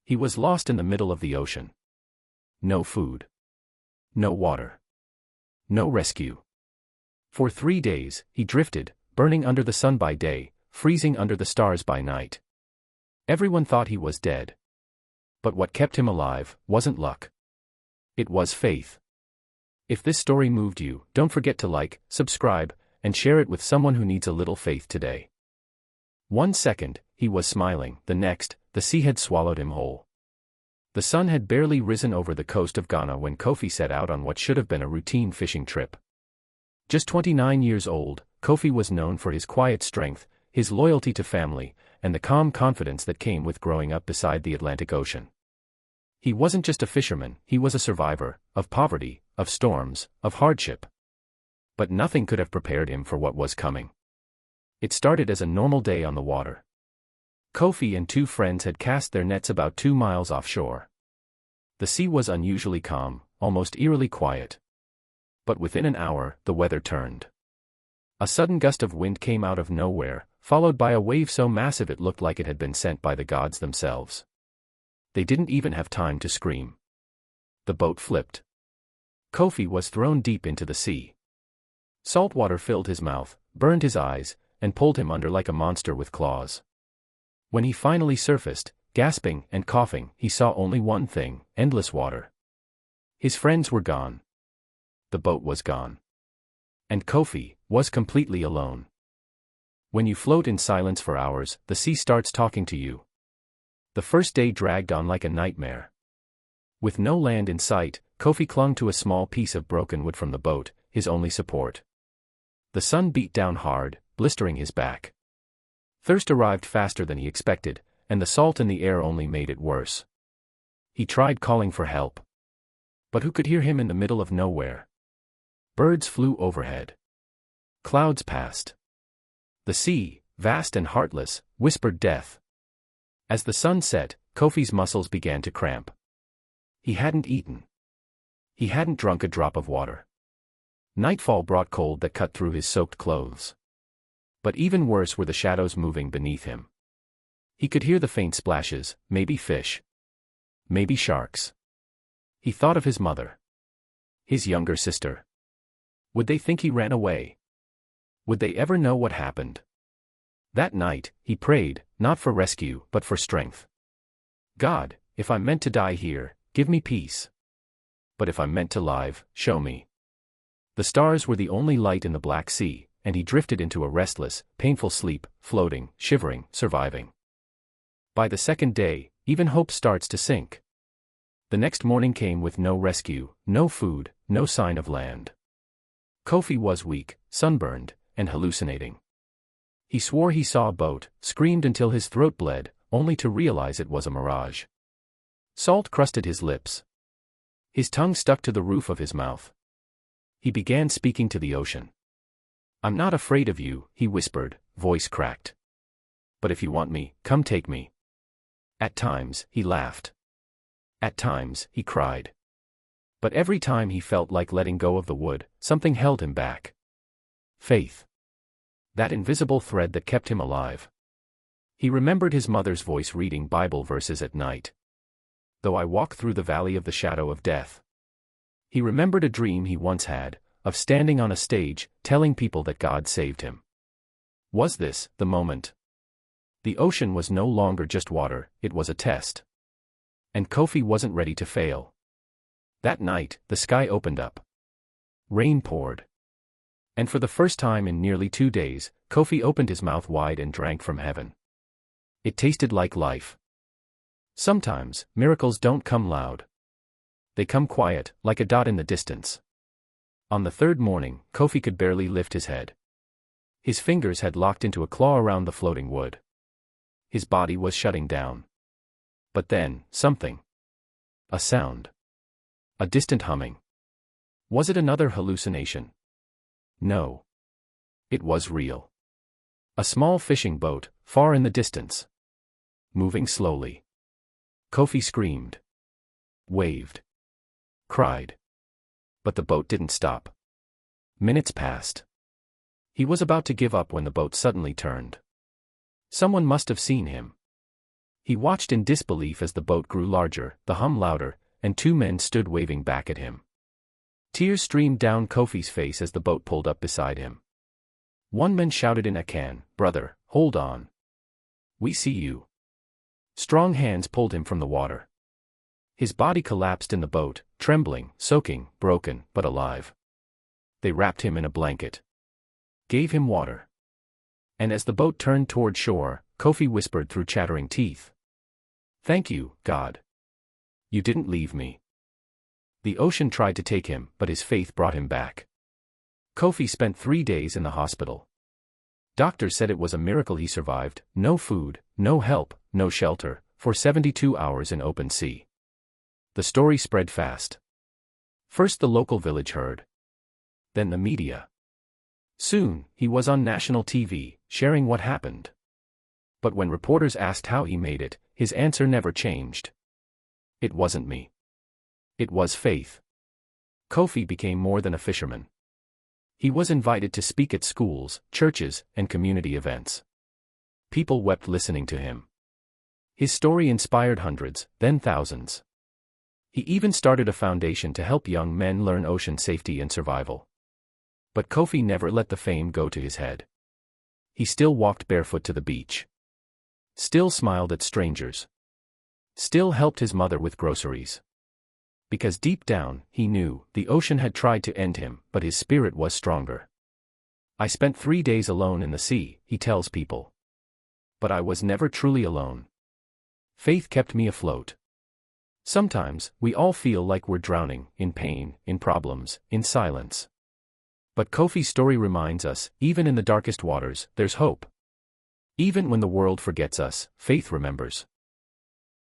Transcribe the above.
He was lost in the middle of the ocean. No food. No water. No rescue. For 3 days, he drifted, burning under the sun by day, freezing under the stars by night. Everyone thought he was dead. But what kept him alive wasn't luck. It was faith. If this story moved you, don't forget to like, subscribe, and share it with someone who needs a little faith today. 1 second, he was smiling. The next, the sea had swallowed him whole. The sun had barely risen over the coast of Ghana when Kofi set out on what should have been a routine fishing trip. Just 29 years old, Kofi was known for his quiet strength, his loyalty to family, and the calm confidence that came with growing up beside the Atlantic Ocean. He wasn't just a fisherman, he was a survivor, of poverty, of storms, of hardship. But nothing could have prepared him for what was coming. It started as a normal day on the water. Kofi and 2 friends had cast their nets about 2 miles offshore. The sea was unusually calm, almost eerily quiet. But within an hour, the weather turned. A sudden gust of wind came out of nowhere, followed by a wave so massive it looked like it had been sent by the gods themselves. They didn't even have time to scream. The boat flipped. Kofi was thrown deep into the sea. Salt water filled his mouth, burned his eyes, and pulled him under like a monster with claws. When he finally surfaced, gasping and coughing, he saw only one thing: endless water. His friends were gone. The boat was gone. And Kofi was completely alone. When you float in silence for hours, the sea starts talking to you. The first day dragged on like a nightmare. With no land in sight, Kofi clung to a small piece of broken wood from the boat, his only support. The sun beat down hard, blistering his back. Thirst arrived faster than he expected, and the salt in the air only made it worse. He tried calling for help. But who could hear him in the middle of nowhere? Birds flew overhead. Clouds passed. The sea, vast and heartless, whispered death. As the sun set, Kofi's muscles began to cramp. He hadn't eaten. He hadn't drunk a drop of water. Nightfall brought cold that cut through his soaked clothes. But even worse were the shadows moving beneath him. He could hear the faint splashes, maybe fish. Maybe sharks. He thought of his mother. His younger sister. Would they think he ran away? Would they ever know what happened? That night, he prayed, not for rescue, but for strength. God, if I'm meant to die here, give me peace. But if I'm meant to live, show me. The stars were the only light in the Black Sea, and he drifted into a restless, painful sleep, floating, shivering, surviving. By the second day, even hope starts to sink. The next morning came with no rescue, no food, no sign of land. Kofi was weak, sunburned, and hallucinating. He swore he saw a boat, screamed until his throat bled, only to realize it was a mirage. Salt crusted his lips. His tongue stuck to the roof of his mouth. He began speaking to the ocean. "I'm not afraid of you," he whispered, voice cracked. "But if you want me, come take me." At times, he laughed. At times, he cried. But every time he felt like letting go of the wood, something held him back. Faith. That invisible thread that kept him alive. He remembered his mother's voice reading Bible verses at night. "Though I walk through the valley of the shadow of death." He remembered a dream he once had, of standing on a stage, telling people that God saved him. Was this the moment? The ocean was no longer just water, it was a test. And Kofi wasn't ready to fail. That night, the sky opened up. Rain poured. And for the first time in nearly 2 days, Kofi opened his mouth wide and drank from heaven. It tasted like life. Sometimes, miracles don't come loud. They come quiet, like a dot in the distance. On the third morning, Kofi could barely lift his head. His fingers had locked into a claw around the floating wood. His body was shutting down. But then, something. A sound. A distant humming. Was it another hallucination? No. It was real. A small fishing boat, far in the distance. Moving slowly. Kofi screamed. Waved. Cried. But the boat didn't stop. Minutes passed. He was about to give up when the boat suddenly turned. Someone must have seen him. He watched in disbelief as the boat grew larger, the hum louder, and two men stood waving back at him. Tears streamed down Kofi's face as the boat pulled up beside him. One man shouted in Akan, "Brother, hold on. We see you." Strong hands pulled him from the water. His body collapsed in the boat, trembling, soaking, broken, but alive. They wrapped him in a blanket. Gave him water. And as the boat turned toward shore, Kofi whispered through chattering teeth, "Thank you, God. You didn't leave me." The ocean tried to take him, but his faith brought him back. Kofi spent 3 days in the hospital. Doctors said it was a miracle he survived, no food, no help, no shelter, for 72 hours in open sea. The story spread fast. First the local village heard. Then the media. Soon, he was on national TV, sharing what happened. But when reporters asked how he made it, his answer never changed. It wasn't me. It was faith. Kofi became more than a fisherman. He was invited to speak at schools, churches, and community events. People wept listening to him. His story inspired hundreds, then thousands. He even started a foundation to help young men learn ocean safety and survival. But Kofi never let the fame go to his head. He still walked barefoot to the beach. Still smiled at strangers. Still helped his mother with groceries. Because deep down, he knew, the ocean had tried to end him, but his spirit was stronger. "I spent 3 days alone in the sea," he tells people. "But I was never truly alone. Faith kept me afloat." Sometimes, we all feel like we're drowning, in pain, in problems, in silence. But Kofi's story reminds us, even in the darkest waters, there's hope. Even when the world forgets us, faith remembers.